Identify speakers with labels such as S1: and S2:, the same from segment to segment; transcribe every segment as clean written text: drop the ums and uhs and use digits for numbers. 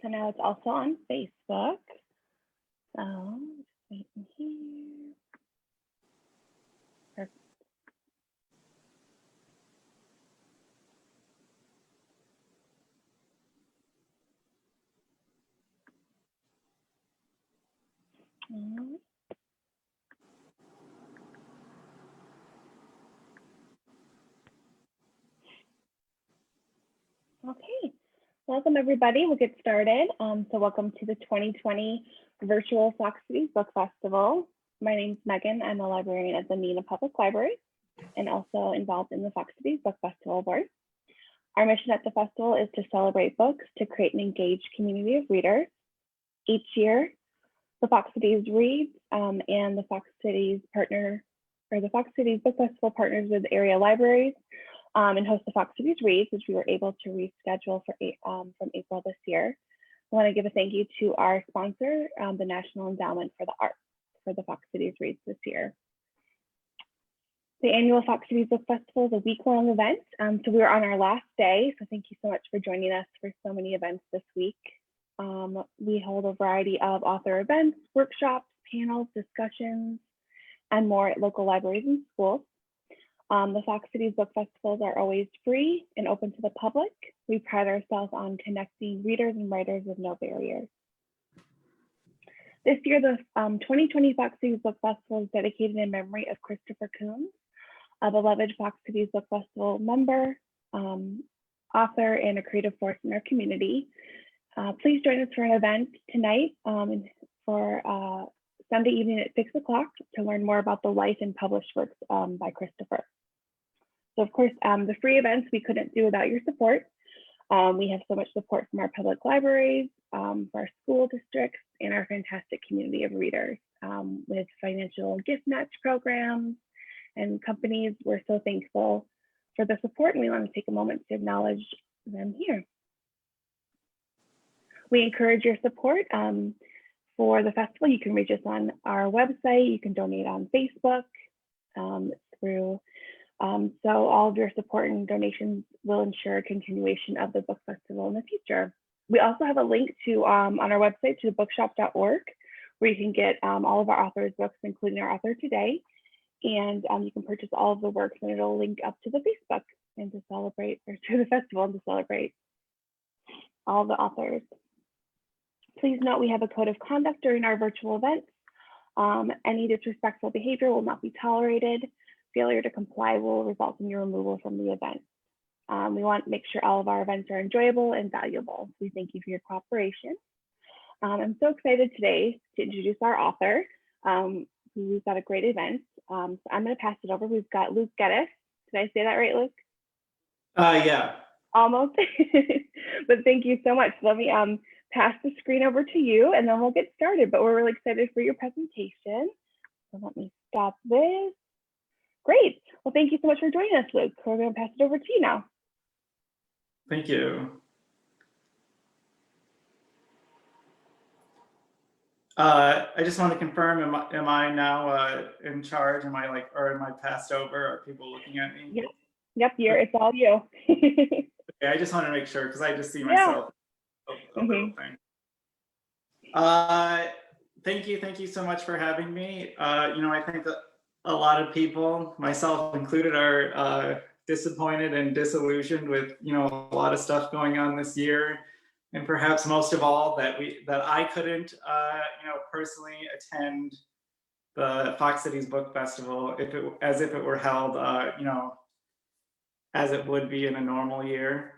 S1: So now it's also on Facebook. So just wait here. Perfect. Okay, welcome everybody. We'll get started. So welcome to the 2020 Virtual Fox Cities Book Festival. My name is Megan. I'm a librarian at the Mena Public Library and also involved in the Fox Cities Book Festival board. Our mission at the festival is to celebrate books, to create an engaged community of readers. Each year, the Fox Cities Reads and the Fox Cities the Fox Cities Book Festival partners with area libraries and host the Fox Cities Reads, which we were able to reschedule from April this year. I want to give a thank you to our sponsor, the National Endowment for the Arts, for the Fox Cities Reads this year. The annual Fox Cities Book Festival is a week-long event. So we are on our last day, so thank you so much for joining us for so many events this week. We hold a variety of author events, workshops, panels, discussions, and more at local libraries and schools. The Fox Cities Book Festivals are always free and open to the public. We pride ourselves on connecting readers and writers with no barriers. This year, the 2020 Fox Cities Book Festival is dedicated in memory of Christopher Coons, a beloved Fox Cities Book Festival member, author, and a creative force in our community. Please join us for an event tonight for Sunday evening at 6 o'clock to learn more about the life and published works by Christopher. So of course, the free events we couldn't do without your support. We have so much support from our public libraries, for our school districts, and our fantastic community of readers with financial gift match programs and companies. We're so thankful for the support, and we want to take a moment to acknowledge them here. We encourage your support for the festival. You can reach us on our website. You can donate on Facebook so all of your support and donations will ensure a continuation of the book festival in the future. We also have a link to on our website to bookshop.org, where you can get all of our authors' books, including our author today. And you can purchase all of the works, and it'll link up to the Facebook and to celebrate, or to the festival and to celebrate all the authors. Please note we have a code of conduct during our virtual events. Any disrespectful behavior will not be tolerated. Failure to comply will result in your removal from the event. We want to make sure all of our events are enjoyable and valuable. We thank you for your cooperation. I'm so excited today to introduce our author. We've got a great event. So I'm going to pass it over. We've got Luke Geddes. Did I say that right, Luke?
S2: Yeah.
S1: Almost. But thank you so much. Let me pass the screen over to you, and then we'll get started. But we're really excited for your presentation. So let me stop this. Great. Well, thank you so much for joining us, Luke. We're going to pass it over to you now.
S2: Thank you. I just want to confirm, am I now in charge? Am I or am I passed over? Are people looking at me?
S1: Yep, it's all you.
S2: Okay, I just want to make sure, because I just see myself a little thing. Thank you so much for having me. I think that a lot of people, myself included, are disappointed and disillusioned with a lot of stuff going on this year, and perhaps most of all that I couldn't personally attend the Fox Cities Book Festival as if it were held as it would be in a normal year,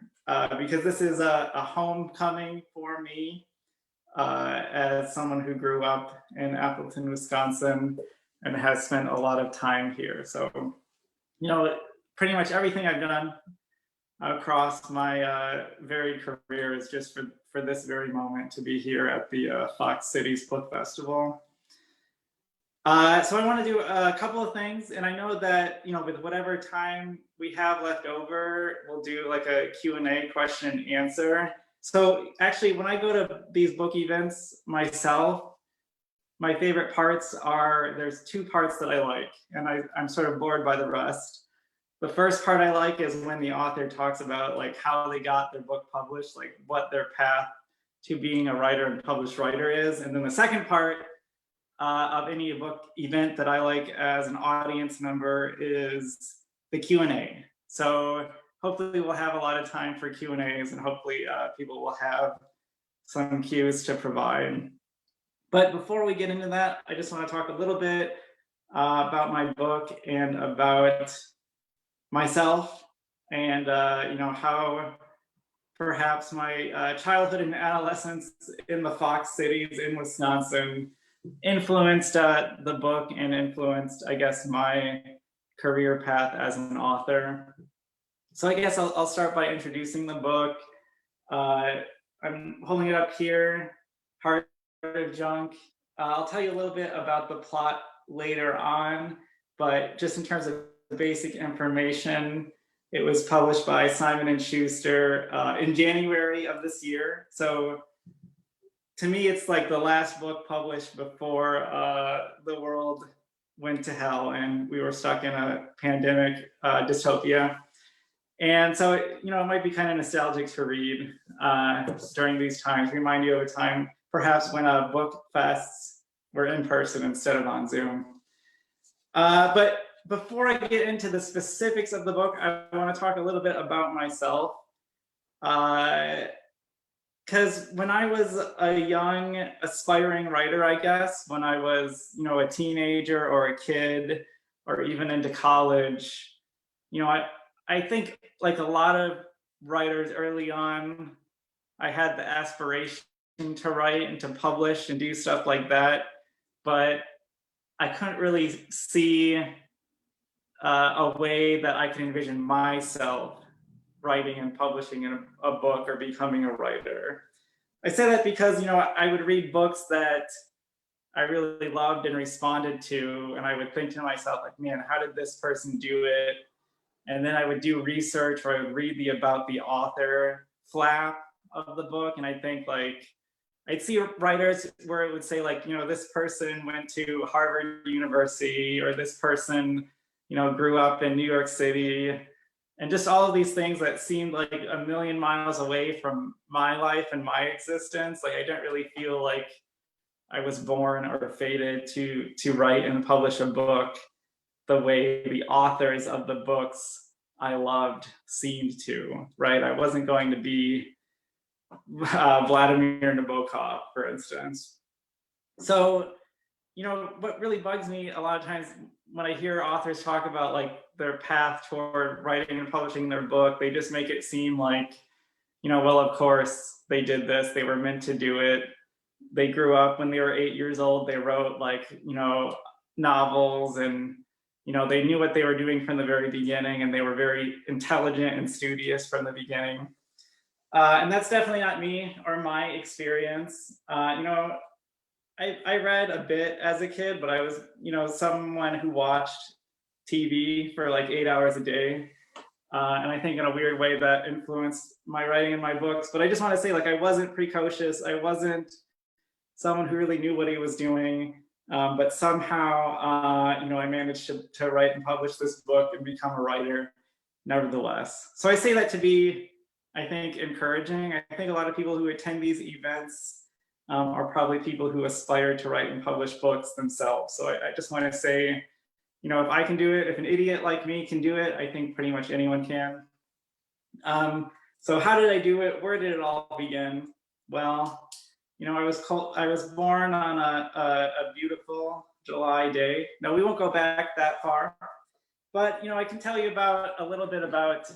S2: because this is a homecoming for me as someone who grew up in Appleton, Wisconsin, and has spent a lot of time here. So, pretty much everything I've done across my varied career is just for this very moment to be here at the Fox Cities Book Festival. So I want to do a couple of things, and I know that with whatever time we have left over, we'll do like a Q&A, question and answer. So actually, when I go to these book events myself, my favorite parts are, there's two parts that I like, and I'm sort of bored by the rest. The first part I like is when the author talks about how they got their book published, what their path to being a writer and published writer is. And then the second part of any book event that I like as an audience member is the Q&A. So hopefully we'll have a lot of time for Q&As, and hopefully people will have some cues to provide. But before we get into that, I just want to talk a little bit about my book and about myself, and how perhaps my childhood and adolescence in the Fox cities in Wisconsin influenced the book and influenced, I guess, my career path as an author. So I guess I'll start by introducing the book. I'm holding it up here, Heart of Junk. I'll tell you a little bit about the plot later on, but just in terms of basic information, it was published by Simon & Schuster in January of this year. So to me, it's like the last book published before the world went to hell and we were stuck in a pandemic dystopia. And so, it might be kind of nostalgic to read during these times, remind you of a time perhaps when book fests were in person instead of on Zoom. But before I get into the specifics of the book, I want to talk a little bit about myself. Because when I was a young aspiring writer, I guess, when I was, a teenager or a kid or even into college, I think like a lot of writers early on, I had the aspiration to write and to publish and do stuff like that, but I couldn't really see a way that I could envision myself writing and publishing in a book or becoming a writer. I say that because, I would read books that I really loved and responded to, and I would think to myself, like, man, how did this person do it? And then I would do research, or I would read about the author flap of the book, and I think like, I'd see writers where it would say like, this person went to Harvard University, or this person, grew up in New York City, and just all of these things that seemed like a million miles away from my life and my existence. Like I didn't really feel like I was born or fated to write and publish a book the way the authors of the books I loved seemed to, right? I wasn't going to be Vladimir Nabokov, for instance. So, what really bugs me a lot of times when I hear authors talk about like their path toward writing and publishing their book, they just make it seem like, well, of course they did this, they were meant to do it. They grew up when they were 8 years old, they wrote like, novels, and, they knew what they were doing from the very beginning, and they were very intelligent and studious from the beginning. And that's definitely not me or my experience. I read a bit as a kid, but I was, someone who watched TV for like 8 hours a day. And I think in a weird way that influenced my writing and my books. But I just want to say, like, I wasn't precocious. I wasn't someone who really knew what he was doing. But somehow, I managed to write and publish this book and become a writer nevertheless. So I say that to be, I think, encouraging. I think a lot of people who attend these events are probably people who aspire to write and publish books themselves. So I just want to say, if I can do it, if an idiot like me can do it, I think pretty much anyone can. So how did I do it? Where did it all begin? Well, I was born on a beautiful July day. No, we won't go back that far, but I can tell you about a little bit about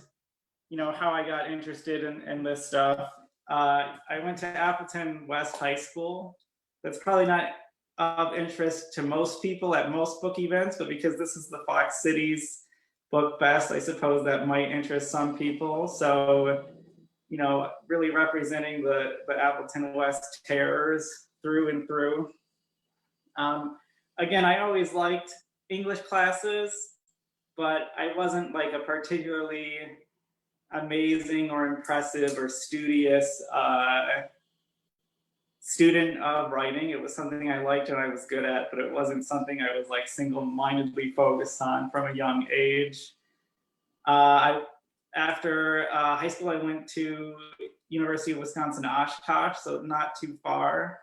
S2: how I got interested in this stuff. I went to Appleton West High School. That's probably not of interest to most people at most book events, but because this is the Fox Cities Book Fest, I suppose that might interest some people. So, really representing the Appleton West terrors through and through. Again, I always liked English classes, but I wasn't like a particularly amazing or impressive or studious student of writing. It was something I liked and I was good at, but it wasn't something I was like single-mindedly focused on from a young age. After high school, I went to University of Wisconsin Oshkosh, so not too far,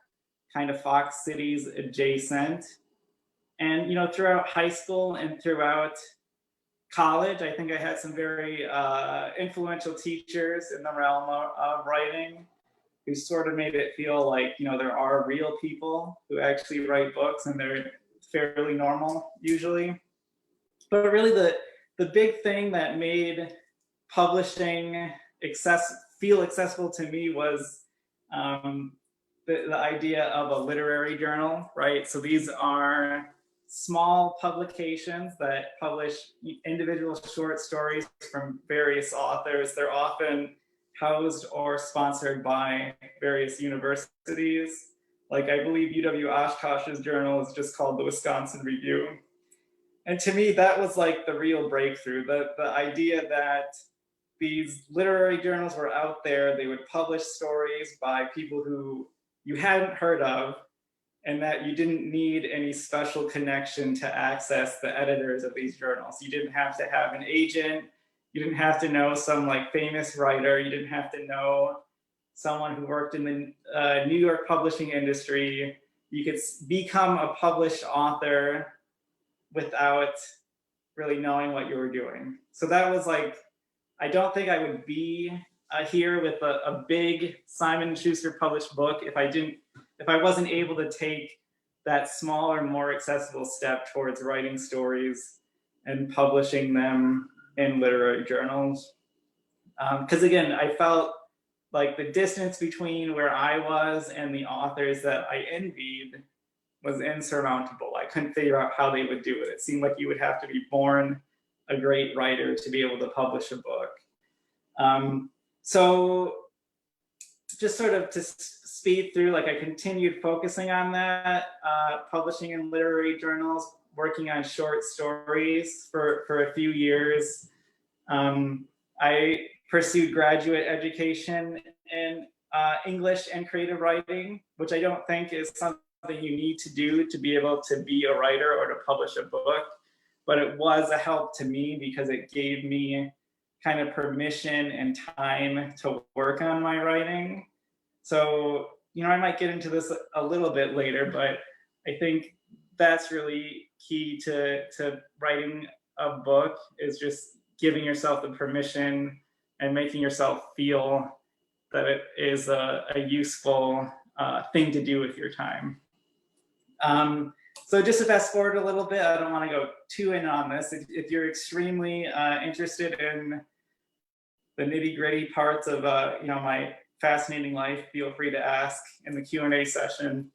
S2: kind of Fox Cities adjacent. And throughout high school and throughout college, I think I had some very influential teachers in the realm of writing who sort of made it feel like there are real people who actually write books, and they're fairly normal usually. But really, the big thing that made publishing feel accessible to me was the idea of a literary journal, right? So these are small publications that publish individual short stories from various authors. They're often housed or sponsored by various universities. Like, I believe UW Oshkosh's journal is just called the Wisconsin Review. And to me, that was like the real breakthrough, the idea that these literary journals were out there. They would publish stories by people who you hadn't heard of, and that you didn't need any special connection to access the editors of these journals. You didn't have to have an agent. You didn't have to know some like famous writer. You didn't have to know someone who worked in the New York publishing industry. You could become a published author without really knowing what you were doing. So that was like, I don't think I would be here with a big Simon & Schuster published book if I wasn't able to take that smaller, more accessible step towards writing stories and publishing them in literary journals. Because again, I felt like the distance between where I was and the authors that I envied was insurmountable. I couldn't figure out how they would do it. It seemed like you would have to be born a great writer to be able to publish a book. So just sort of to speed through, like I continued focusing on that, publishing in literary journals, working on short stories for a few years. I pursued graduate education in English and creative writing, which I don't think is something you need to do to be able to be a writer or to publish a book, but it was a help to me because it gave me kind of permission and time to work on my writing. So, I might get into this a little bit later, but I think that's really key to writing a book, is just giving yourself the permission and making yourself feel that it is a useful thing to do with your time. So just to fast forward a little bit, I don't want to go too in on this. If you're extremely interested in the nitty-gritty parts of my fascinating life, feel free to ask in the Q&A session.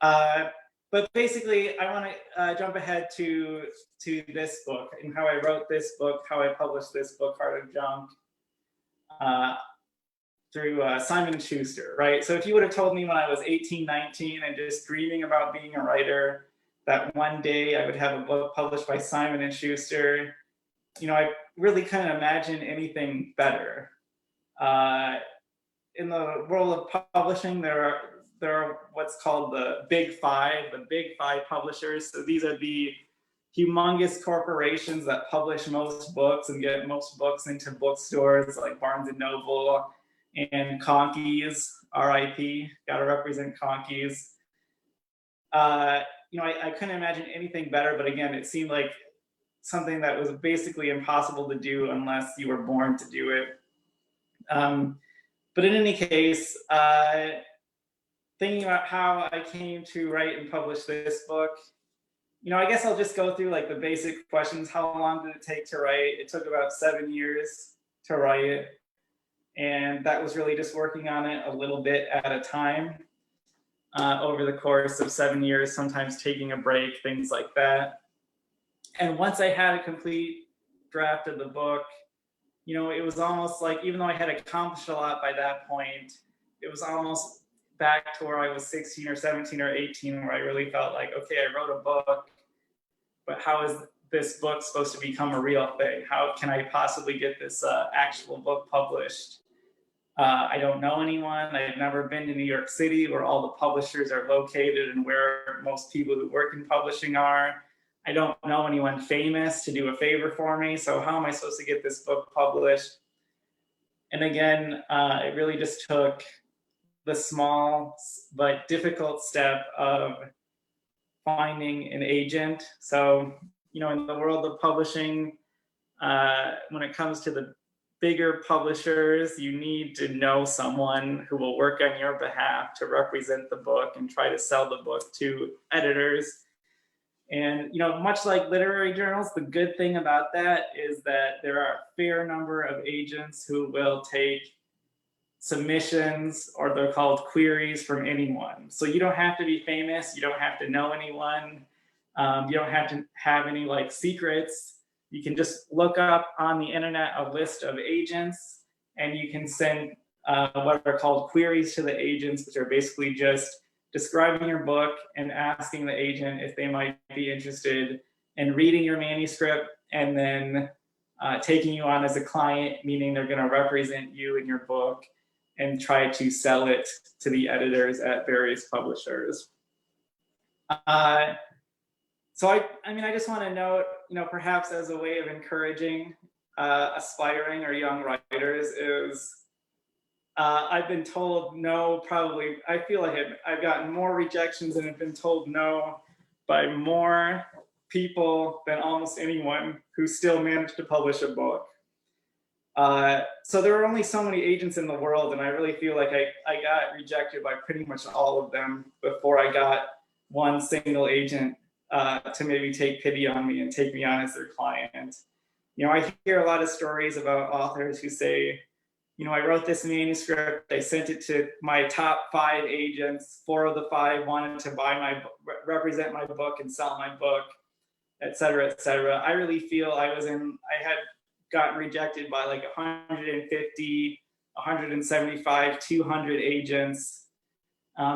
S2: But basically, I want to jump ahead to this book and how I wrote this book, how I published this book, Heart of Junk, through Simon & Schuster, right? So if you would have told me when I was 18, 19 and just dreaming about being a writer that one day I would have a book published by Simon & Schuster, I really couldn't imagine anything better. In the world of publishing, there are what's called the big five publishers. So these are the humongous corporations that publish most books and get most books into bookstores like Barnes and Noble and Conkeys, RIP, gotta represent Conkeys. I couldn't imagine anything better, but again, it seemed like something that was basically impossible to do unless you were born to do it. But in any case, thinking about how I came to write and publish this book, I guess I'll just go through like the basic questions. How long did it take to write? It took about 7 years to write it. And that was really just working on it a little bit at a time over the course of 7 years, sometimes taking a break, things like that. And once I had a complete draft of the book, it was almost like, even though I had accomplished a lot by that point, it was almost back to where I was 16 or 17 or 18, where I really felt like, okay, I wrote a book, but how is this book supposed to become a real thing? How can I possibly get this actual book published? I don't know anyone. I've never been to New York City, where all the publishers are located and where most people who work in publishing are. I don't know anyone famous to do a favor for me. So how am I supposed to get this book published? And again, it really just took the small but difficult step of finding an agent. So, in the world of publishing, when it comes to the bigger publishers, you need to know someone who will work on your behalf to represent the book and try to sell the book to editors. And much like literary journals, the good thing about that is that there are a fair number of agents who will take submissions, or they're called queries, from anyone. So you don't have to be famous, you don't have to know anyone, you don't have to have any secrets. You can just look up on the internet a list of agents, and you can send what are called queries to the agents, which are basically just describing your book and asking the agent if they might be interested in reading your manuscript and then taking you on as a client, meaning they're going to represent you in your book and try to sell it to the editors at various publishers. So I just want to note, perhaps as a way of encouraging aspiring or young writers, is I've been told no, probably, I feel like I've gotten more rejections and have been told no by more people than almost anyone who still managed to publish a book. So there are only so many agents in the world, and I really feel like I got rejected by pretty much all of them before I got one single agent to maybe take pity on me and take me on as their client. I hear a lot of stories about authors who say, I wrote this manuscript, I sent it to my top 5 agents, 4 of the 5 wanted to represent my book and sell my book, et cetera, et cetera. I really feel I had gotten rejected by 150, 175, 200 agents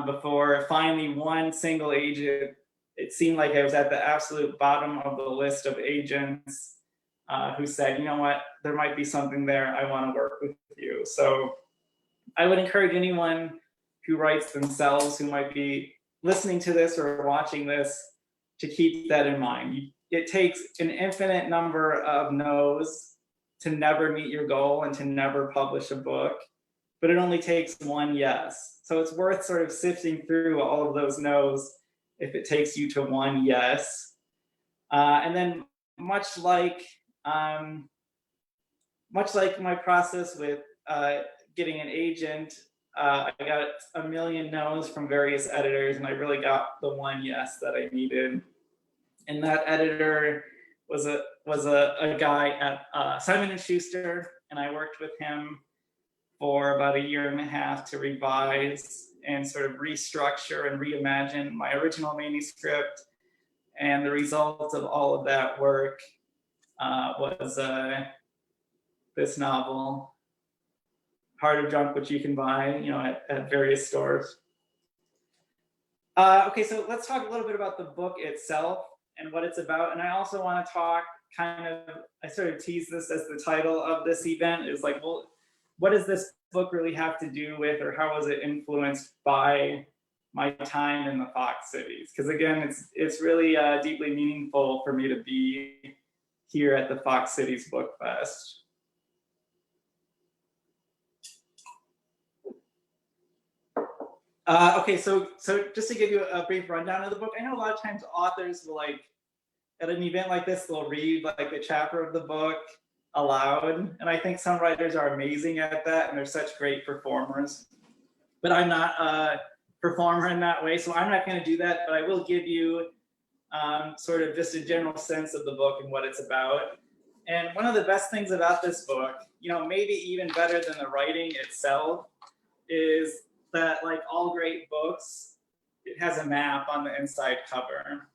S2: before finally one single agent. It seemed like I was at the absolute bottom of the list of agents who said, what, there might be something there, I want to work with you. So I would encourage anyone who writes themselves, who might be listening to this or watching this, to keep that in mind. It takes an infinite number of no's to never meet your goal and to never publish a book, but it only takes one yes. So it's worth sort of sifting through all of those no's if it takes you to one yes. And then much like my process with getting an agent, I got a million no's from various editors, and I really got the one yes that I needed. And that editor was a guy at Simon & Schuster, and I worked with him for about 1.5 years to revise and sort of restructure and reimagine my original manuscript. And the result of all of that work was this novel, Heart of Junk, which you can buy, at various stores. Okay, so let's talk a little bit about the book itself and what it's about. And I also want to talk I sort of tease this as the title of this event, is well, what does this book really have to do with, or how was it influenced by my time in the Fox cities? Because again, it's really deeply meaningful for me to be here at the Fox Cities Book Fest. Okay, so just to give you a brief rundown of the book, I know a lot of times authors will at an event like this, they'll read a chapter of the book aloud, and I think some writers are amazing at that, and they're such great performers. But I'm not a performer in that way, so I'm not going to do that. But I will give you sort of just a general sense of the book and what it's about. And one of the best things about this book, maybe even better than the writing itself, is that like all great books, it has a map on the inside cover.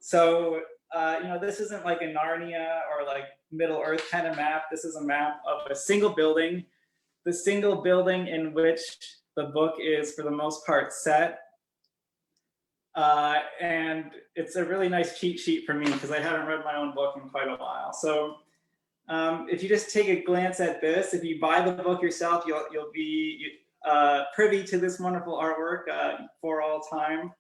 S2: So, this isn't like a Narnia or like Middle Earth kind of map. This is a map of a single building, the single building in which the book is for the most part set. And it's a really nice cheat sheet for me because I haven't read my own book in quite a while. So if you just take a glance at this, if you buy the book yourself, you'll be privy to this wonderful artwork for all time.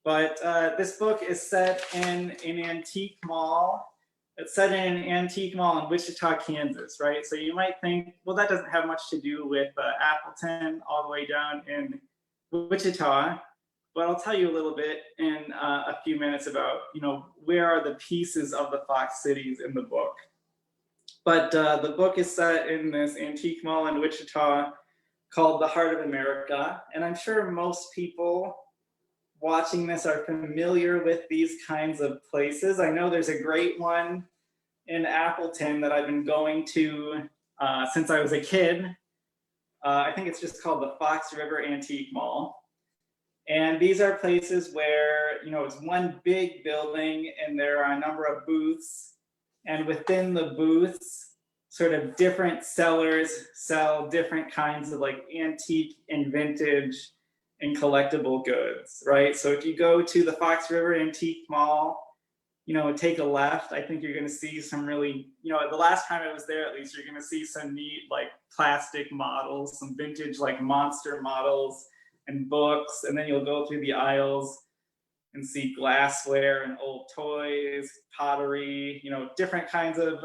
S2: But this book is set in an antique mall It's set in an antique mall in Wichita, Kansas, right? So you might think, well, that doesn't have much to do with Appleton all the way down in Wichita. But I'll tell you a little bit in a few minutes about, where are the pieces of the Fox cities in the book. But the book is set in this antique mall in Wichita called The Heart of America. And I'm sure most people watching this are familiar with these kinds of places. I know there's a great one in Appleton that I've been going to since I was a kid. I think it's just called the Fox River Antique Mall. And these are places where, it's one big building and there are a number of booths. And within the booths, sort of different sellers sell different kinds of like antique and vintage and collectible goods, right? So if you go to the Fox River Antique Mall, take a left, I think you're going to see some really, the last time I was there, at least, you're going to see some neat like plastic models, some vintage like monster models and books. And then you'll go through the aisles and see glassware and old toys, pottery, different kinds of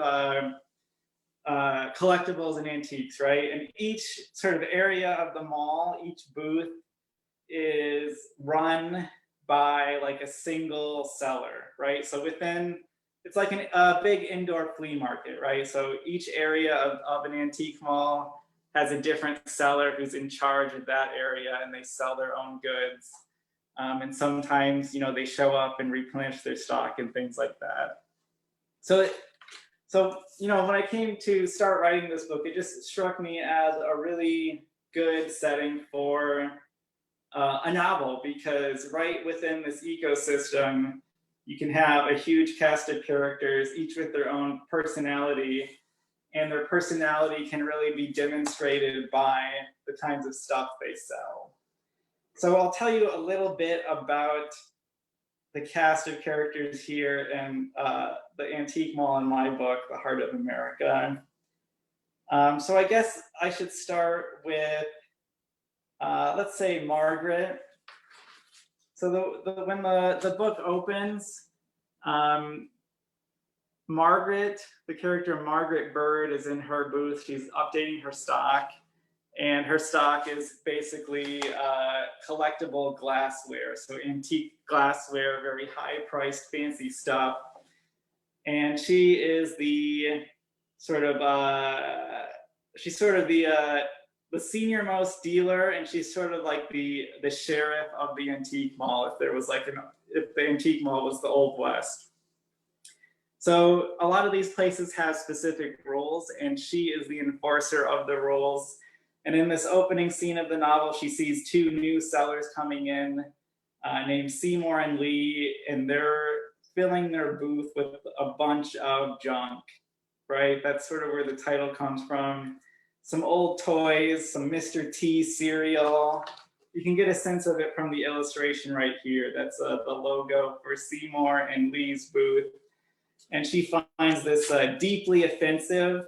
S2: collectibles and antiques, right? And each sort of area of the mall, each booth is run by like a single seller, right? So it's like a big indoor flea market, right? So each area of an antique mall has a different seller who's in charge of that area, and they sell their own goods. And sometimes, they show up and replenish their stock and things like that. So when I came to start writing this book, it just struck me as a really good setting for a novel, because right within this ecosystem, you can have a huge cast of characters, each with their own personality, and their personality can really be demonstrated by the kinds of stuff they sell. So I'll tell you a little bit about the cast of characters here in the antique mall in my book, The Heart of America. So I guess I should start with, let's say, Margaret. So when the book opens, Margaret, the character Margaret Bird, is in her booth. She's updating her stock, and her stock is basically collectible glassware, so antique glassware, very high-priced, fancy stuff. And she is the sort of the senior most dealer, and she's sort of like the sheriff of the antique mall. If the antique mall was the Old West. So a lot of these places have specific rules, and she is the enforcer of the rules. And in this opening scene of the novel, she sees two new sellers coming in named Seymour and Lee, and they're filling their booth with a bunch of junk, right? That's sort of where the title comes from. Some old toys, some Mr. T cereal. You can get a sense of it from the illustration right here. That's the logo for Seymour and Lee's booth. And she finds this deeply offensive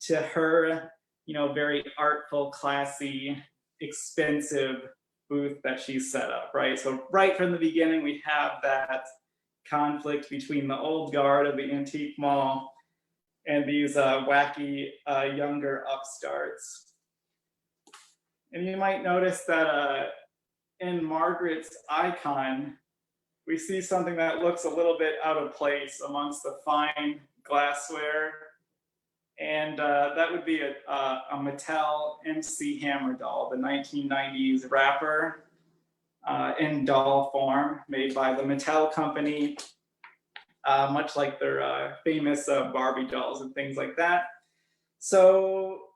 S2: to her, very artful, classy, expensive booth that she's set up, right? So right from the beginning, we have that conflict between the old guard of the antique mall and these wacky younger upstarts. And you might notice that in Margaret's icon, we see something that looks a little bit out of place amongst the fine glassware. And that would be a Mattel MC Hammer doll, the 1990s wrapper in doll form, made by the Mattel company, much like their famous Barbie dolls and things like that. So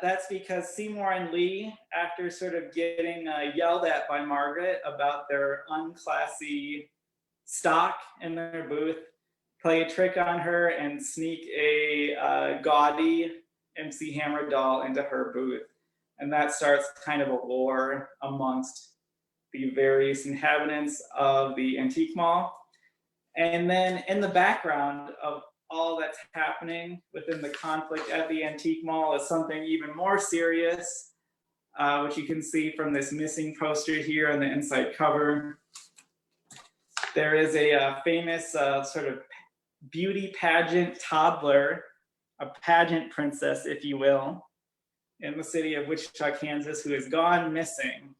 S2: that's because Seymour and Lee, after sort of getting yelled at by Margaret about their unclassy stock in their booth, play a trick on her and sneak a gaudy MC Hammer doll into her booth. And that starts kind of a war amongst the various inhabitants of the antique mall. And then in the background of all that's happening within the conflict at the antique mall is something even more serious, which you can see from this missing poster here on the inside cover. There is a famous sort of beauty pageant toddler, a pageant princess, if you will, in the city of Wichita, Kansas, who has gone missing.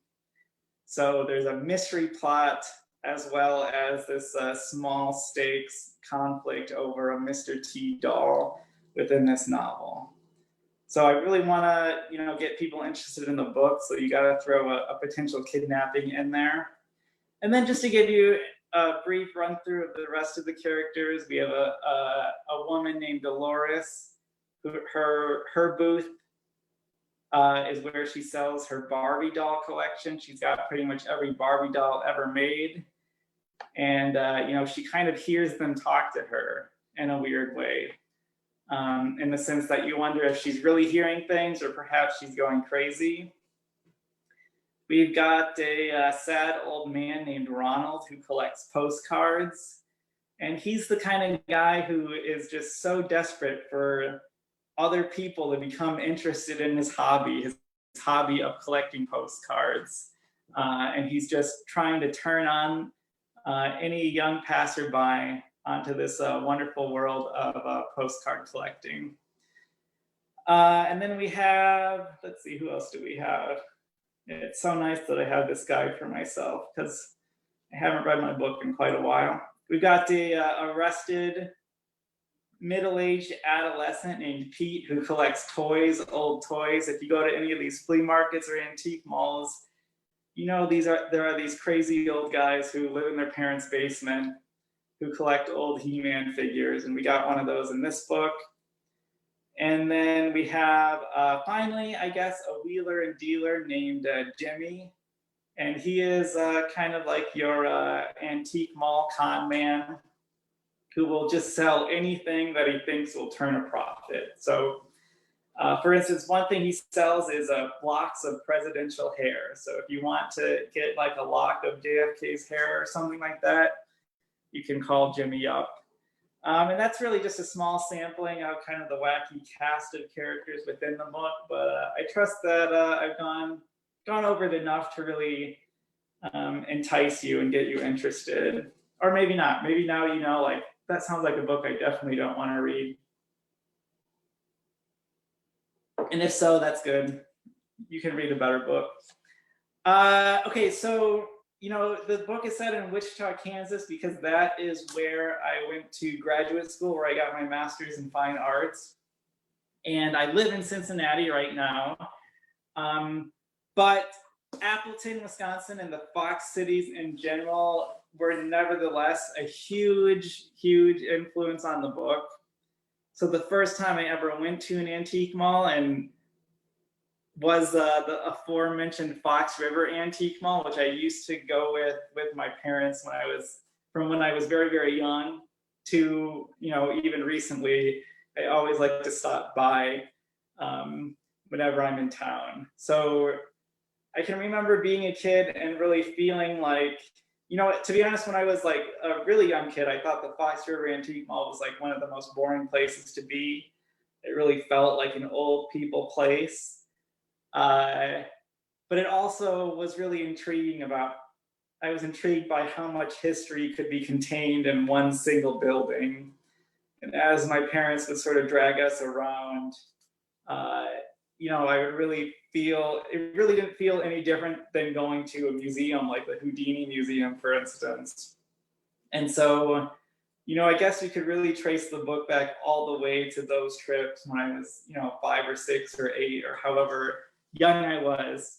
S2: So there's a mystery plot as well as this small stakes conflict over a Mr. T doll within this novel. So I really want to, get people interested in the book. So you got to throw a potential kidnapping in there. And then just to give you a brief run through of the rest of the characters, we have a woman named Dolores, who her booth is where she sells her Barbie doll collection. She's got pretty much every Barbie doll ever made. And, she kind of hears them talk to her in a weird way, in the sense that you wonder if she's really hearing things or perhaps she's going crazy. We've got a sad old man named Ronald who collects postcards. And he's the kind of guy who is just so desperate for other people to become interested in his hobby of collecting postcards. And he's just trying to turn on any young passerby onto this wonderful world of postcard collecting. And then we have, let's see, who else do we have? It's so nice that I have this guy for myself because I haven't read my book in quite a while. We've got the arrested middle-aged adolescent named Pete who collects toys, old toys. If you go to any of these flea markets or antique malls, there are these crazy old guys who live in their parents' basement who collect old He-Man figures, and we got one of those in this book. And then we have, finally, I guess, a wheeler and dealer named Jimmy. And he is kind of like your antique mall con man who will just sell anything that he thinks will turn a profit. So, for instance, one thing he sells is blocks of presidential hair. So if you want to get like a lock of JFK's hair or something like that, you can call Jimmy up. And that's really just a small sampling of kind of the wacky cast of characters within the book, but I trust that I've gone over it enough to really entice you and get you interested. Or maybe not. Maybe now like, that sounds like a book I definitely don't want to read. And if so, that's good. You can read a better book. Okay, so the book is set in Wichita, Kansas, because that is where I went to graduate school, where I got my master's in fine arts. And I live in Cincinnati right now. But Appleton, Wisconsin, and the Fox cities in general were nevertheless a huge, huge influence on the book. So the first time I ever went to an antique mall and was the aforementioned Fox River Antique Mall, which I used to go with my parents when I was very, very young to, even recently. I always like to stop by whenever I'm in town. So I can remember being a kid and really feeling like, to be honest, when I was like a really young kid, I thought the Fox River Antique Mall was like one of the most boring places to be. It really felt like an old people place. But it also was really intriguing I was intrigued by how much history could be contained in one single building. And as my parents would sort of drag us around, I would really it really didn't feel any different than going to a museum like the Houdini Museum, for instance. And so, I guess you could really trace the book back all the way to those trips when I was, 5 or 6 or 8 or however young I was,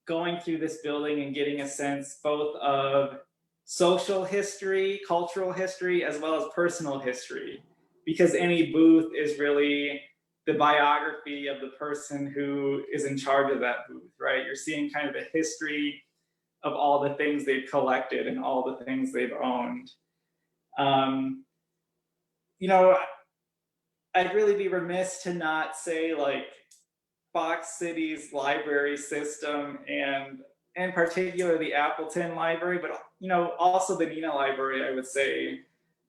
S2: going through this building and getting a sense both of social history, cultural history, as well as personal history, because any booth is really the biography of the person who is in charge of that booth, right? You're seeing kind of a history of all the things they've collected and all the things they've owned. I'd really be remiss to not say like Fox City's library system and in particular the Appleton Library, but also the Neenah Library, I would say,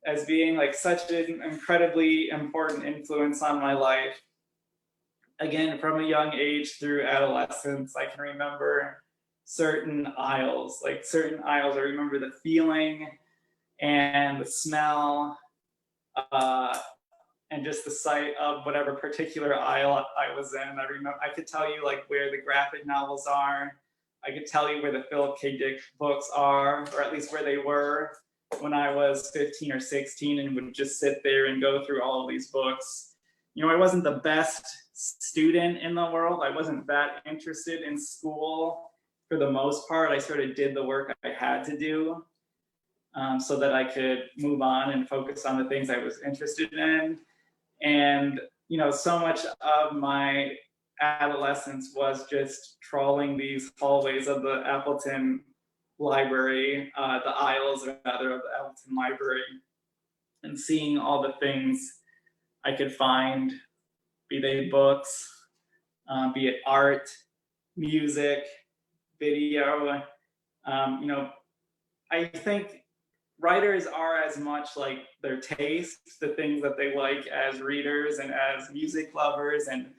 S2: as being like such an incredibly important influence on my life. Again, from a young age through adolescence, I can remember certain aisles. I remember the feeling and the smell and just the sight of whatever particular aisle I was in. I remember I could tell you like where the graphic novels are. I could tell you where the Philip K. Dick books are, or at least where they were when I was 15 or 16, and would just sit there and go through all of these books. You know, I wasn't the best student in the world. I wasn't that interested in school for the most part. I sort of did the work I had to do so that I could move on and focus on the things I was interested in. And, you know, so much of my adolescence was just trawling these hallways of the Appleton Library, the aisles rather of the Appleton Library, and seeing all the things I could find, be they books, be it art, music, video. You know, I think writers are as much like their tastes, the things that they like as readers and as music lovers and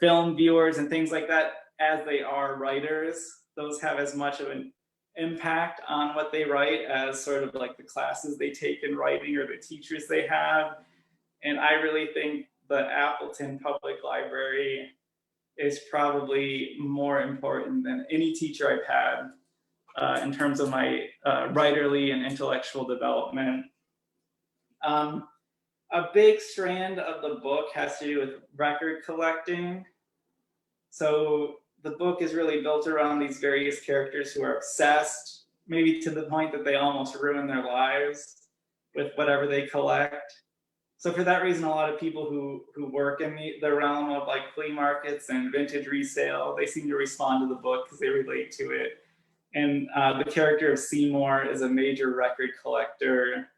S2: film viewers and things like that, as they are writers. Those have as much of an impact on what they write as sort of like the classes they take in writing or the teachers they have. And I really think the Appleton Public Library is probably more important than any teacher I've had in terms of my writerly and intellectual development. A big strand of the book has to do with record collecting. So the book is really built around these various characters who are obsessed, maybe to the point that they almost ruin their lives with whatever they collect. So for that reason, a lot of people who work in the realm of like flea markets and vintage resale, they seem to respond to the book because they relate to it. And the character of Seymour is a major record collector.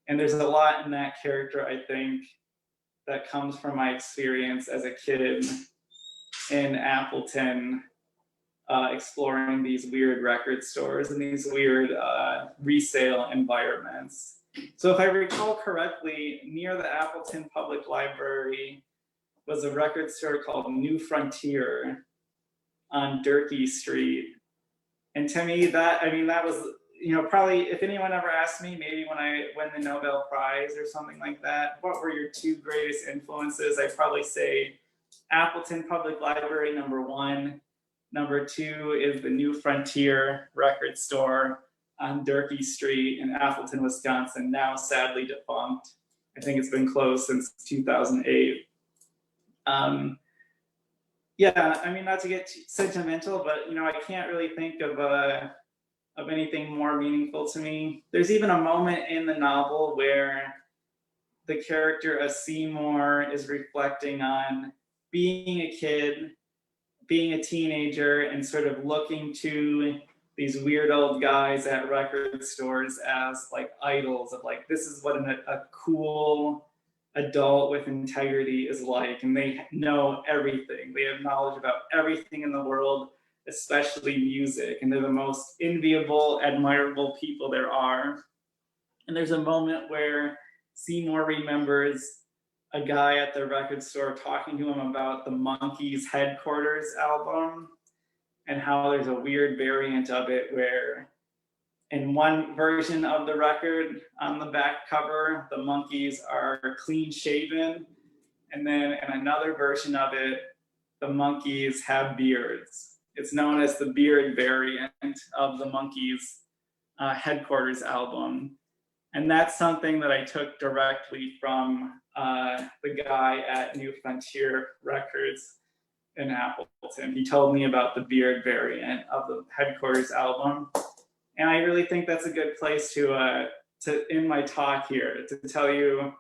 S2: And there's a lot in that character, I think, that comes from my experience as a kid in Appleton, exploring these weird record stores and these weird resale environments. So if I recall correctly, near the Appleton Public Library was a record store called New Frontier on Durkee Street. And to me, that was, you know, probably if anyone ever asked me, maybe when I win the Nobel Prize or something like that, what were your two greatest influences? I'd probably say Appleton Public Library, number one. Number two is the New Frontier record store on Durkee Street in Appleton, Wisconsin, now sadly defunct. I think it's been closed since 2008. Yeah, I mean, not to get sentimental, but you know, I can't really think of anything more meaningful to me. There's even a moment in the novel where the character of Seymour is reflecting on being a kid, being a teenager, and sort of looking to these weird old guys at record stores as like idols of like, this is what a cool adult with integrity is like, and they know everything. They have knowledge about everything in the world, especially music, and they're the most enviable, admirable people there are. And there's a moment where Seymour remembers a guy at the record store talking to him about the Monkees' Headquarters album, and how there's a weird variant of it where in one version of the record on the back cover, the Monkees are clean shaven. And then in another version of it, the Monkees have beards. It's known as the beard variant of the Monkees' Headquarters album. And that's something that I took directly from the guy at New Frontier Records in Appleton. He told me about the beard variant of the Headquarters album. And I really think that's a good place to end my talk here, to tell you,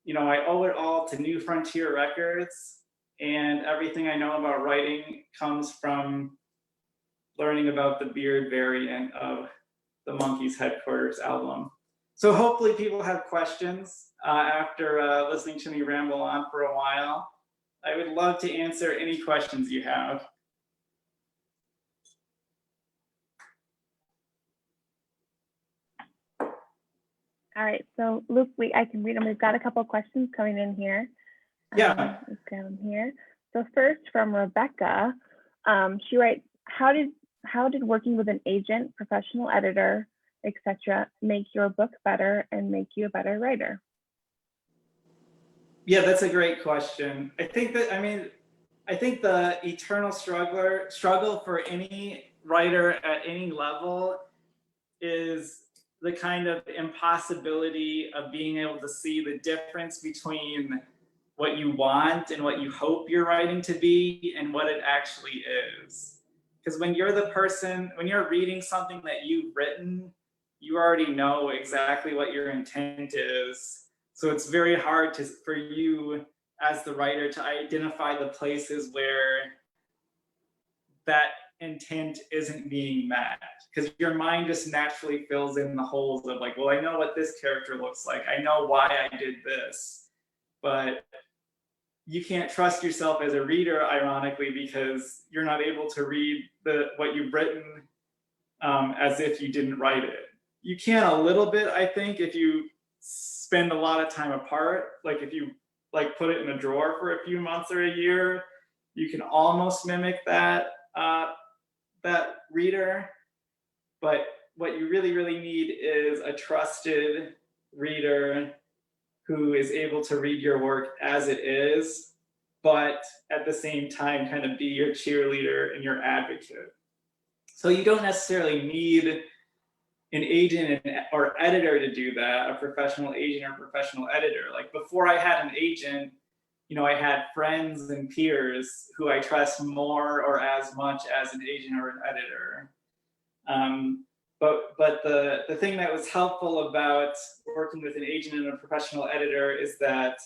S2: you know, I owe it all to New Frontier Records, and everything I know about writing comes from learning about the beard variant of the Monkees' Headquarters album. So hopefully people have questions after listening to me ramble on for a while. I would love to answer any questions you have.
S1: All right, so Luke, I can read them. We've got a couple of questions coming in here.
S2: Yeah.
S1: Let's grab them here. So first from Rebecca, she writes, how did working with an agent, professional editor, etc., make your book better and make you a better writer?
S2: Yeah, that's a great question. I think the eternal struggle for any writer at any level is the kind of impossibility of being able to see the difference between what you want and what you hope your writing to be and what it actually is. Because when you're the person, when you're reading something that you've written, you already know exactly what your intent is. So it's very hard for you as the writer to identify the places where that intent isn't being met, because your mind just naturally fills in the holes of like, well, I know what this character looks like, I know why I did this, but you can't trust yourself as a reader, ironically, because you're not able to read what you've written as if you didn't write it. You can a little bit, I think, if you spend a lot of time apart. Like if you like put it in a drawer for a few months or a year, you can almost mimic that that reader. But what you really, really need is a trusted reader who is able to read your work as it is, but at the same time kind of be your cheerleader and your advocate. So you don't necessarily need an agent or editor to do that, a professional agent or professional editor. Like before I had an agent, I had friends and peers who I trust more or as much as an agent or an editor. But the thing that was helpful about working with an agent and a professional editor is that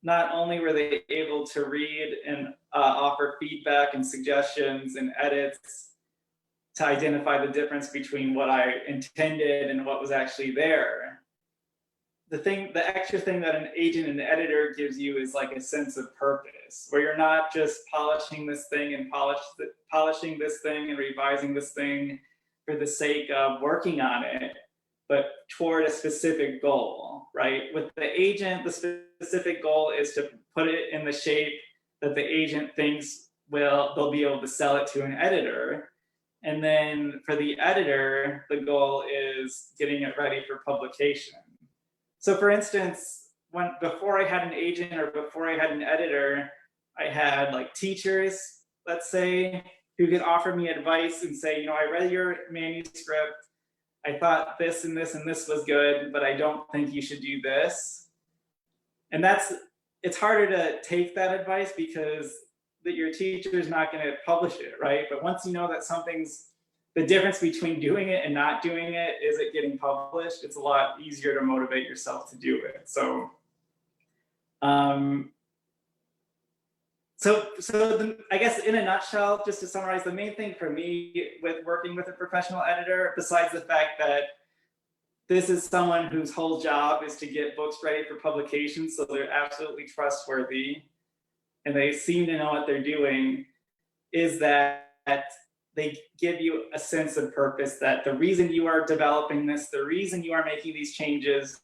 S2: not only were they able to read and offer feedback and suggestions and edits to identify the difference between what I intended and what was actually there. The extra thing that an agent and editor gives you is like a sense of purpose, where you're not just polishing this thing and polishing this thing and revising this thing for the sake of working on it, but toward a specific goal, right? With the agent, the specific goal is to put it in the shape that the agent thinks they'll be able to sell it to an editor. And then for the editor, the goal is getting it ready for publication. So for instance, before I had an agent or before I had an editor, I had like teachers, let's say, who could offer me advice and say, I read your manuscript, I thought this and this and this was good, but I don't think you should do this. And it's harder to take that advice because your teacher is not going to publish it, right? But once you know that the difference between doing it and not doing it is it getting published, it's a lot easier to motivate yourself to do it. So, I guess in a nutshell, just to summarize, the main thing for me with working with a professional editor, besides the fact that this is someone whose whole job is to get books ready for publication, so they're absolutely trustworthy and they seem to know what they're doing, is that they give you a sense of purpose, that the reason you are developing this, the reason you are making these changes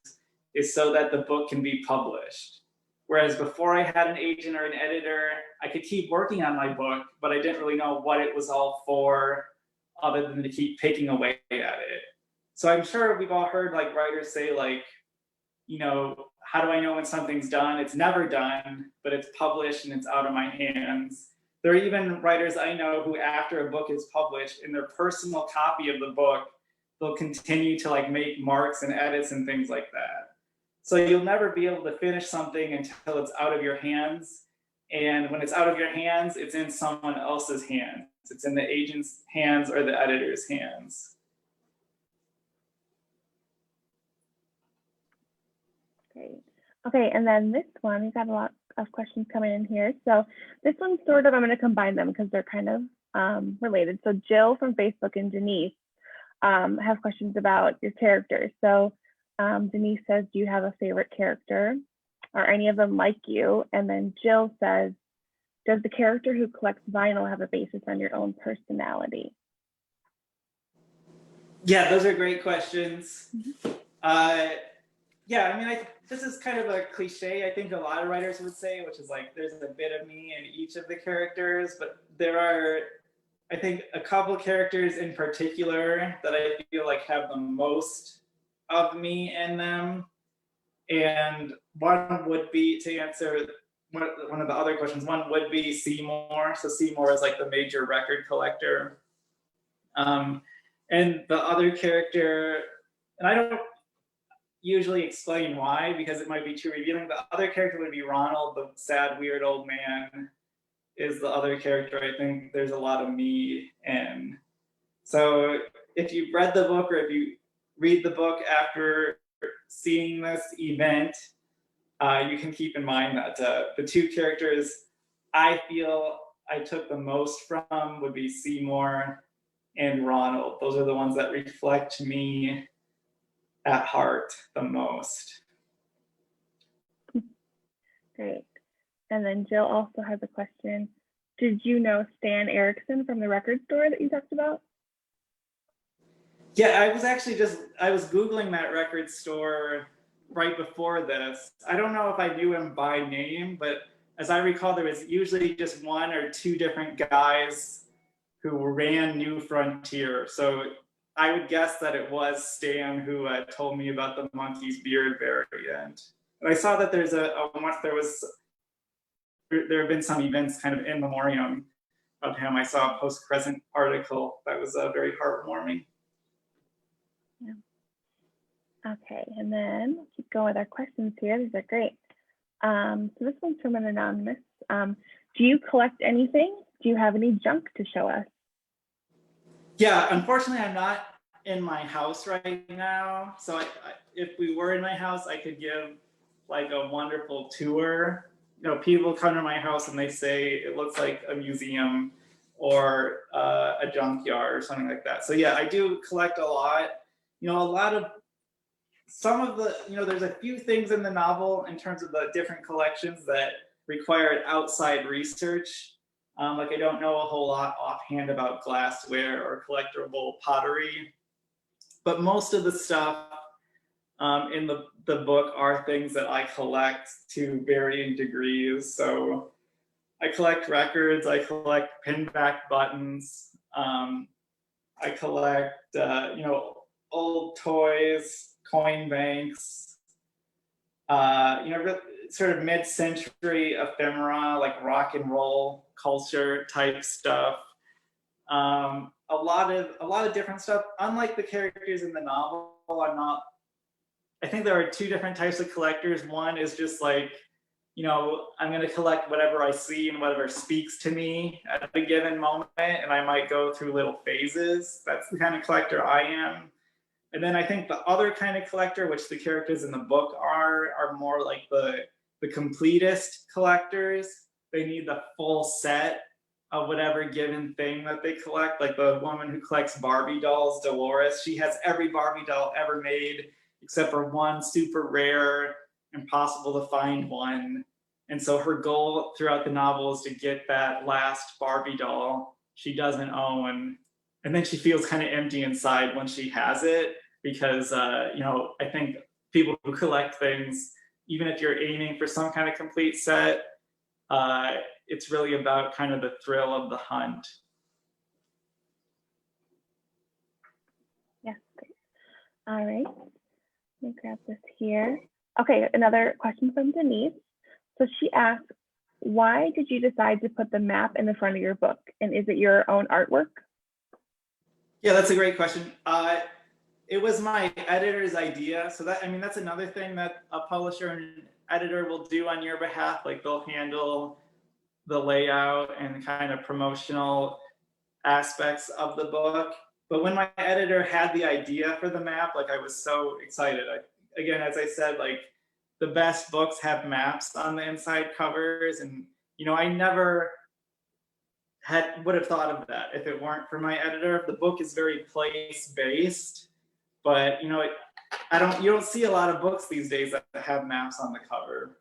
S2: is so that the book can be published. Whereas before I had an agent or an editor, I could keep working on my book, but I didn't really know what it was all for other than to keep picking away at it. So I'm sure we've all heard like writers say like, how do I know when something's done? It's never done, but it's published and it's out of my hands. There are even writers I know who, after a book is published, in their personal copy of the book, they'll continue to like make marks and edits and things like that. So you'll never be able to finish something until it's out of your hands. And when it's out of your hands, it's in someone else's hands. It's in the agent's hands or the editor's hands.
S1: Great. Okay, and then this one, we've got a lot of questions coming in here. So this one's sort of, I'm going to combine them because they're kind of related. So Jill from Facebook and Denise have questions about your characters. So Denise says, do you have a favorite character? Are any of them like you? And then Jill says, does the character who collects vinyl have a basis on your own personality?
S2: Yeah, those are great questions.
S1: Mm-hmm.
S2: Yeah, I mean, this is kind of a cliche, I think a lot of writers would say, which is like, there's a bit of me in each of the characters, but there are, I think, a couple characters in particular that I feel like have the most of me in them. And one would be, to answer one of the other questions, one would be Seymour. So Seymour is like the major record collector. And the other character, and I don't usually explain why because it might be too revealing. The other character would be Ronald, the sad, weird old man, is the other character I think there's a lot of me in. So if you've read the book or if you read the book after seeing this event, you can keep in mind that the two characters I feel I took the most from would be Seymour and Ronald. Those are the ones that reflect me at heart the most.
S1: Great. And then Jill also has a question. Did you know Stan Erickson from the record store that you talked about?
S2: Yeah, I was Googling that record store right before this. I don't know if I knew him by name, but as I recall, there was usually just one or two different guys who ran New Frontier. So I would guess that it was Stan who told me about the monkey's beard variant. And I saw that there have been some events kind of in memoriam of him. I saw a post-present article that was very heartwarming.
S1: Yeah. Okay, and then we'll keep going with our questions here. These are great. So this one's from an anonymous. Do you collect anything? Do you have any junk to show us?
S2: Yeah, unfortunately, I'm not in my house right now. So if we were in my house, I could give like a wonderful tour. You know, people come to my house and they say it looks like a museum or a junkyard or something like that. So yeah, I do collect a lot. You know, there's a few things in the novel in terms of the different collections that required outside research. Like I don't know a whole lot offhand about glassware or collectible pottery, but most of the stuff in the book are things that I collect to varying degrees. So I collect records, I collect pinback buttons, I collect old toys, coin banks, sort of mid-century ephemera like rock and roll culture type stuff. A lot of different stuff. Unlike the characters in the novel, I think there are two different types of collectors. One is just like, I'm going to collect whatever I see and whatever speaks to me at a given moment, and I might go through little phases. That's the kind of collector I am. And then I think the other kind of collector, which the characters in the book are more like the completist collectors. They need the full set of whatever given thing that they collect. Like the woman who collects Barbie dolls, Dolores, she has every Barbie doll ever made except for one super rare, impossible to find one. And so her goal throughout the novel is to get that last Barbie doll she doesn't own. And then she feels kind of empty inside when she has it, because I think people who collect things, even if you're aiming for some kind of complete set, it's really about kind of the thrill of the hunt.
S1: Yeah, great. All right, let me grab this here. Okay, another question from Denise. So she asked, why did you decide to put the map in the front of your book? And is it your own artwork?
S2: Yeah, that's a great question. It was my editor's idea. So that's another thing that a publisher and editor will do on your behalf. Like they'll handle the layout and kind of promotional aspects of the book. But when my editor had the idea for the map, like I was so excited. Again, as I said, like the best books have maps on the inside covers, and I never would have thought of that if it weren't for my editor. The book is very place-based, but you don't see a lot of books these days that have maps on the cover,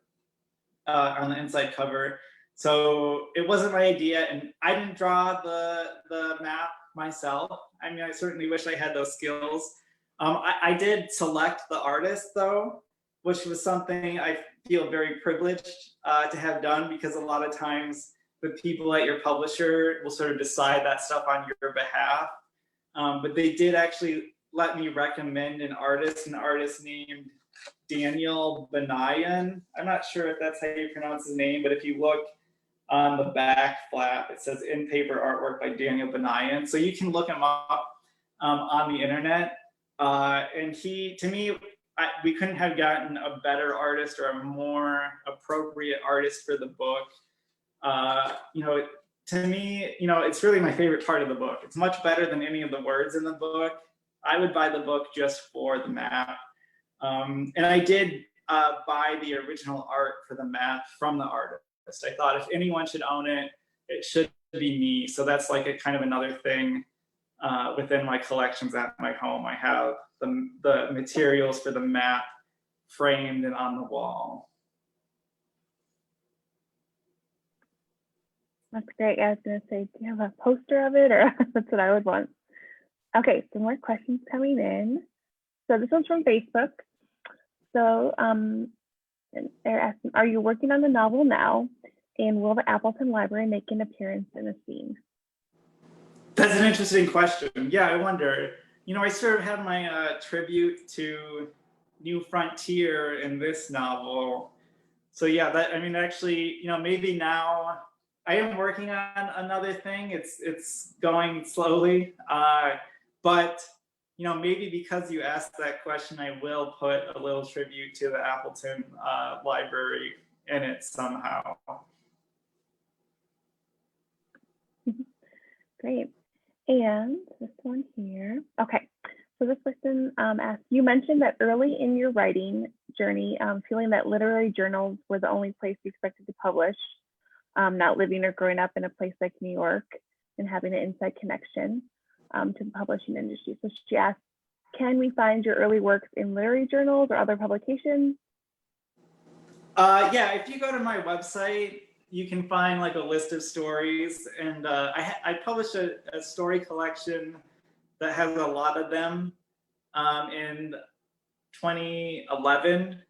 S2: on the inside cover. So it wasn't my idea, and I didn't draw the map myself. I mean, I certainly wish I had those skills. I did select the artist though, which was something I feel very privileged to have done, because a lot of times the people at your publisher will sort of decide that stuff on your behalf. But they did actually let me recommend an artist named Daniel Benayan. I'm not sure if that's how you pronounce his name, but if you look on the back flap, it says in paper artwork by Daniel Benayan. So you can look him up on the internet. And he, to me, we couldn't have gotten a better artist or a more appropriate artist for the book. To me, it's really my favorite part of the book. It's much better than any of the words in the book. I would buy the book just for the map. And I did buy the original art for the map from the artist. I thought if anyone should own it, it should be me. So that's like a kind of another thing within my collections at my home. I have the materials for the map framed and on the wall.
S1: That's great. I was going to say, do you have a poster of it? Or that's what I would want. Okay, some more questions coming in. So this one's from Facebook. So they're asking, are you working on the novel now? And will the Appleton Library make an appearance in a scene?
S2: That's an interesting question. Yeah, I wonder. I sort of have my tribute to New Frontier in this novel. So yeah, actually, maybe now I am working on another thing. It's going slowly, but maybe because you asked that question, I will put a little tribute to the Appleton Library in it somehow.
S1: Great. And this one here. Okay. So this person asked, you mentioned that early in your writing journey, feeling that literary journals were the only place you expected to publish, not living or growing up in a place like New York and having an inside connection to the publishing industry. So she asked, can we find your early works in literary journals or other publications?
S2: Yeah, if you go to my website, you can find like a list of stories, and I published a story collection that has a lot of them in 2011,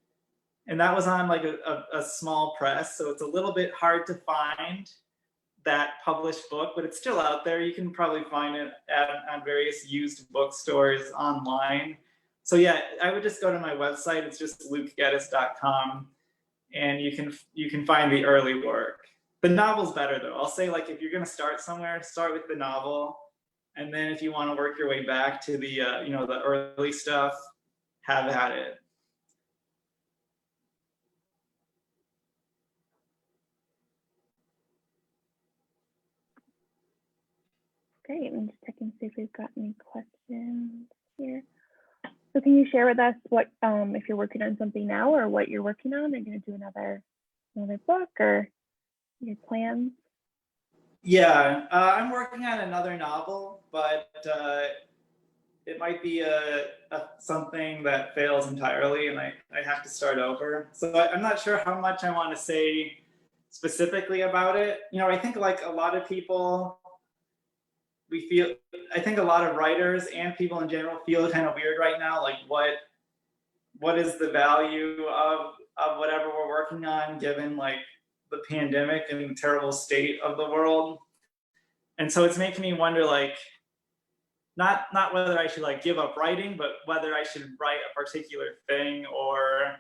S2: and that was on like a small press, so it's a little bit hard to find that published book, but it's still out there. You can probably find it on various used bookstores online. So yeah, I would just go to my website. It's just lukegeddes.com. And you can find the early work. The novel's better though. I'll say, like, if you're gonna start somewhere, start with the novel, and then if you want to work your way back to the the early stuff, have at it.
S1: Great. I'm just checking to see if we've got any questions here. So can you share with us what, if you're working on something now or what you're working on? Are you going to do another book or your plans?
S2: Yeah, I'm working on another novel, but it might be something that fails entirely, and I have to start over. So I'm not sure how much I want to say specifically about it. I think like a lot of people, I think a lot of writers and people in general feel kind of weird right now, like what is the value of whatever we're working on, given like the pandemic and the terrible state of the world. And so it's making me wonder, like, not whether I should like give up writing, but whether I should write a particular thing, or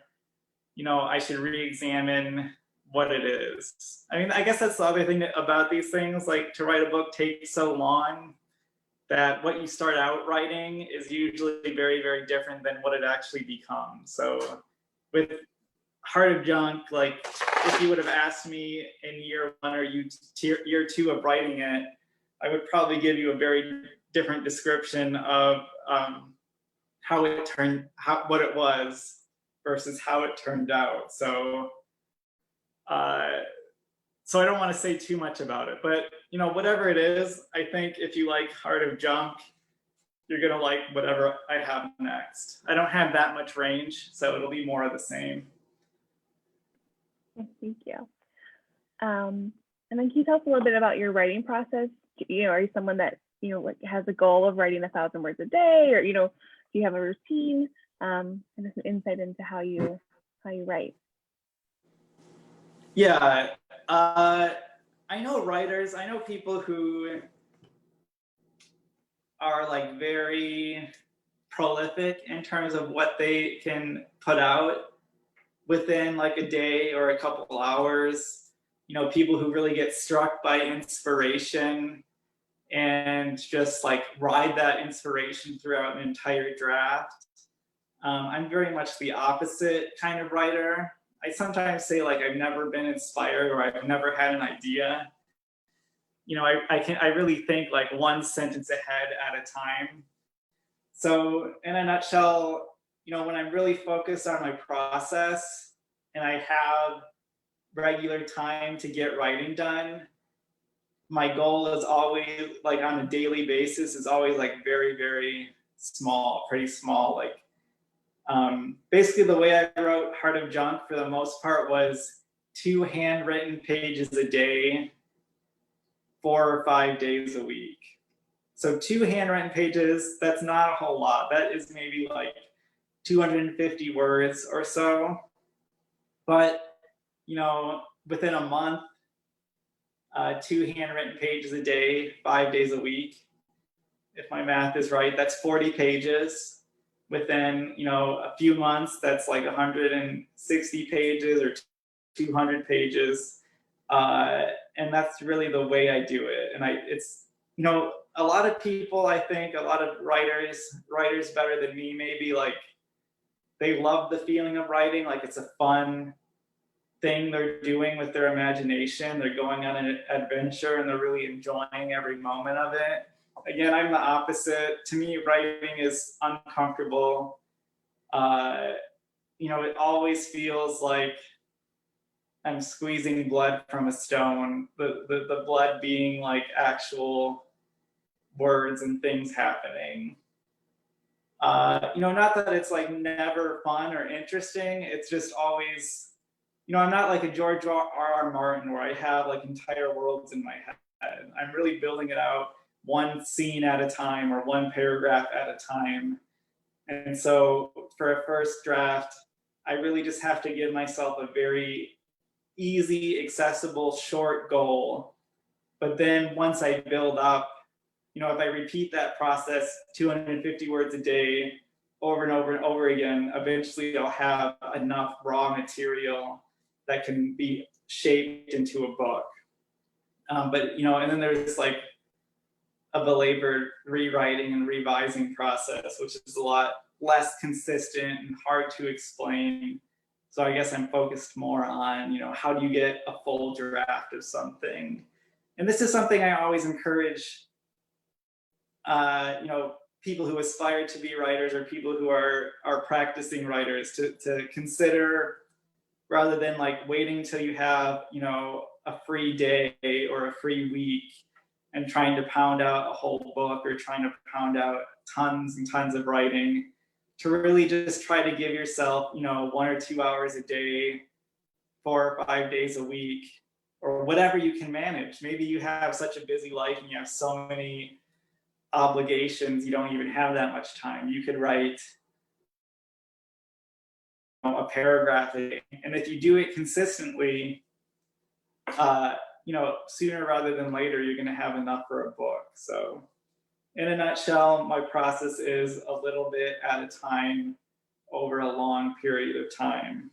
S2: I should re-examine what it is. I mean, I guess that's the other thing about these things, like, to write a book takes so long that what you start out writing is usually very, very different than what it actually becomes. So with Heart of Junk, like, if you would have asked me in year one or year two of writing it, I would probably give you a very different description of what it was versus how it turned out. So I don't want to say too much about it, but whatever it is, I think if you like Heart of Junk, you're gonna like whatever I have next. I don't have that much range, so it'll be more of the same.
S1: Thank you. And then can you tell us a little bit about your writing process? Are you someone that like has a goal of writing 1,000 words a day, or do you have a routine? And just an insight into how you write.
S2: Yeah, I know writers. I know people who are like very prolific in terms of what they can put out within like a day or a couple hours. You know, people who really get struck by inspiration and just like ride that inspiration throughout an entire draft. I'm very much the opposite kind of writer. I sometimes say like I've never been inspired or I've never had an idea. You know, I really think like one sentence ahead at a time. So in a nutshell, you know, when I'm really focused on my process and I have regular time to get writing done, my goal is always like on a daily basis is always like very, very small, pretty small. Like basically the way I wrote Heart of Junk for the most part was 2 handwritten pages a day, 4 or 5 days a week. So 2 handwritten pages, that's not a whole lot. That is maybe like 250 words or so. But, you know, within a month, 2 handwritten pages a day, 5 days a week. If my math is right, that's 40 pages. Within, you know, a few months, that's like 160 pages or 200 pages. And that's really the way I do it. And it's, you know, a lot of people, I think, a lot of writers better than me, maybe like they love the feeling of writing, like it's a fun thing they're doing with their imagination. They're going on an adventure and they're really enjoying every moment of it. Again, I'm the opposite. To me, writing is uncomfortable. You know, it always feels like I'm squeezing blood from a stone. The blood being like actual words and things happening. You know, not that it's like never fun or interesting. It's just always, you know, I'm not like a George R.R. Martin where I have like entire worlds in my head. I'm really building it out one scene at a time or one paragraph at a time. And so for a first draft, I really just have to give myself a very easy, accessible, short goal. But then once I build up, you know, if I repeat that process 250 words a day over and over and over again, eventually I'll have enough raw material that can be shaped into a book. But, you know, and then there's like a belabored rewriting and revising process, which is a lot less consistent and hard to explain. So I guess I'm focused more on, you know, how do you get a full draft of something? And this is something I always encourage, you know, people who aspire to be writers or people who are practicing writers to consider, rather than like waiting till you have, you know, a free day or a free week and trying to pound out a whole book or trying to pound out tons and tons of writing, to really just try to give yourself, you know, 1 or 2 hours a day, 4 or 5 days a week, or whatever you can manage. Maybe you have such a busy life and you have so many obligations, you don't even have that much time. You could write, you know, a paragraph a day. And if you do it consistently, you know, sooner rather than later, you're going to have enough for a book. So in a nutshell, my process is a little bit at a time over a long period of time.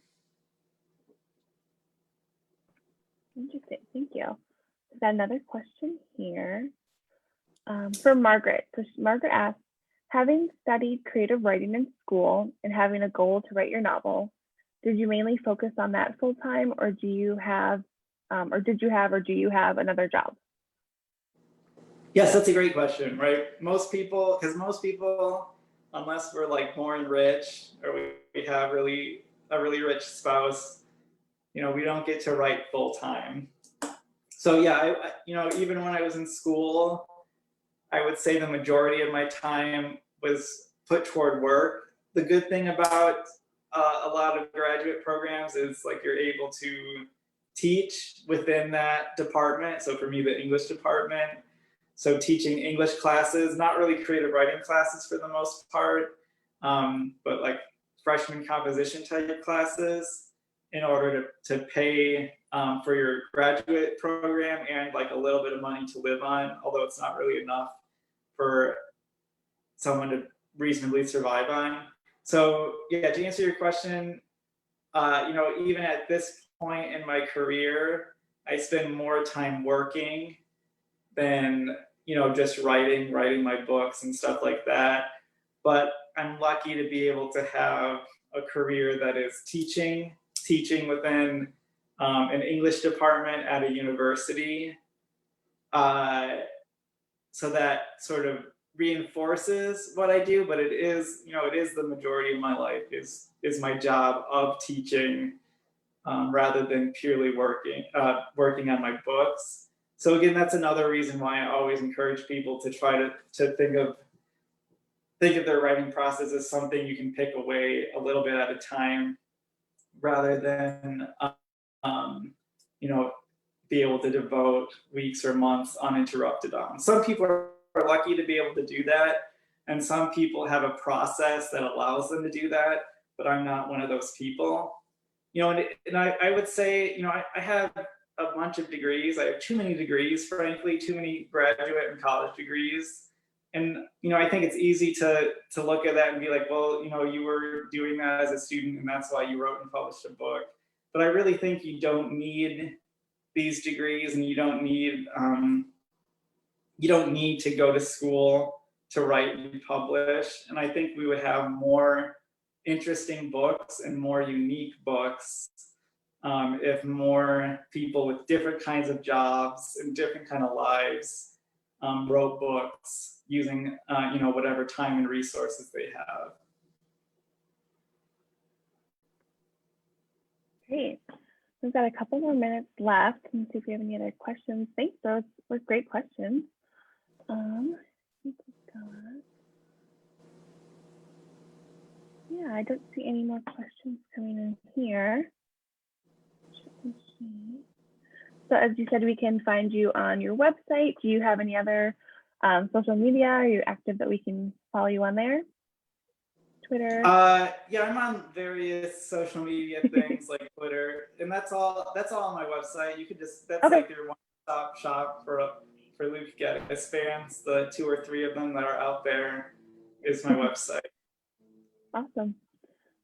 S1: Interesting. Thank you. We've got another question here for Margaret. So Margaret asks, having studied creative writing in school and having a goal to write your novel, did you mainly focus on that full time, or do you have another job?
S2: Yes, that's a great question, right? Most people, unless we're like born rich or we have a really rich spouse, you know, we don't get to write full time. So yeah, you know, even when I was in school, I would say the majority of my time was put toward work. The good thing about a lot of graduate programs is like you're able to teach within that department. So for me, the English department. So teaching English classes, not really creative writing classes for the most part, but like freshman composition type classes, in order to pay for your graduate program and like a little bit of money to live on, although it's not really enough for someone to reasonably survive on. So yeah, to answer your question, even at this point in my career, I spend more time working than, just writing my books and stuff like that. But I'm lucky to be able to have a career that is teaching within an English department at a university. Uh, so that sort of reinforces what I do, but it is the majority of my life is my job of teaching, rather than purely working on my books. So again, that's another reason why I always encourage people to try to think of their writing process as something you can pick away a little bit at a time, rather than um, you know be able to devote weeks or months uninterrupted on. Some people are lucky to be able to do that, and some people have a process that allows them to do that. But I'm not one of those people. And I would say, I have a bunch of degrees. I have too many degrees, frankly, too many graduate and college degrees. And I think it's easy to look at that and be like, well, you were doing that as a student, and that's why you wrote and published a book. But I really think you don't need these degrees, and you don't need to go to school to write and publish. And I think we would have more interesting books and more unique books, if more people with different kinds of jobs and different kind of lives wrote books using whatever time and resources they have.
S1: Great. We've got a couple more minutes left. Let's see if we have any other questions. Thanks, those were great questions. Yeah, I don't see any more questions coming in here. So as you said, we can find you on your website. Do you have any other social media? Are you active that we can follow you on there? Twitter?
S2: Yeah, I'm on various social media things like Twitter, and that's all on my website. You could that's
S1: Okay.
S2: like your one-stop shop for Luke Geddes fans. The 2 or 3 of them that are out there is my website.
S1: Awesome.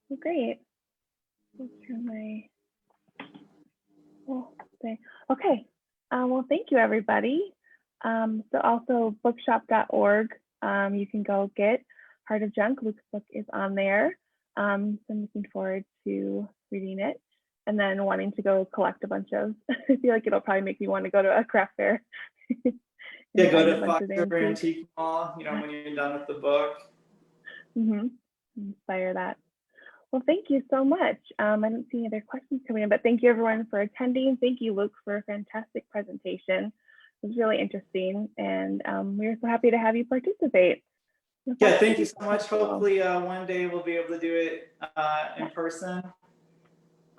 S1: Well, great. Let's turn my. Okay. Well, thank you, everybody. So also bookshop.org. You can go get Heart of Junk. Luke's book is on there. So I'm looking forward to reading it, and then wanting to go collect a bunch of. I feel like it'll probably make me want to go to a craft fair.
S2: Yeah, go to Foster Antique Mall, when you're done with the book.
S1: Inspire that. Well, thank you so much. I don't see any other questions coming in, but thank you everyone for attending. Thank you, Luke, for a fantastic presentation. It was really interesting, and we are so happy to have you participate.
S2: Yeah, thank you so much. Hopefully one day we'll be able to do it in person.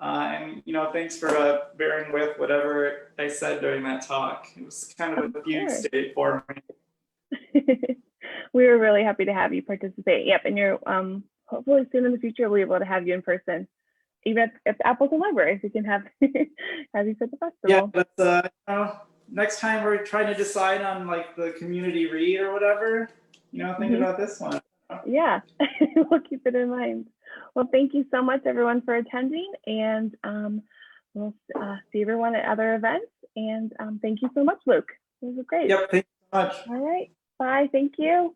S2: And thanks for bearing with whatever I said during that talk. It was kind of a fugue state for me.
S1: We were really happy to have you participate. Yep, and you're hopefully soon in the future we'll be able to have you in person, even at the Appleton Library. We can have have you for the festival.
S2: Yeah, but next time we're trying to decide on like the community read or whatever, think about this one.
S1: Yeah, we'll keep it in mind. Well, thank you so much, everyone, for attending, and we'll see everyone at other events. And thank you so much, Luke. This was great.
S2: Yep, thank you so much.
S1: All right, bye. Thank you.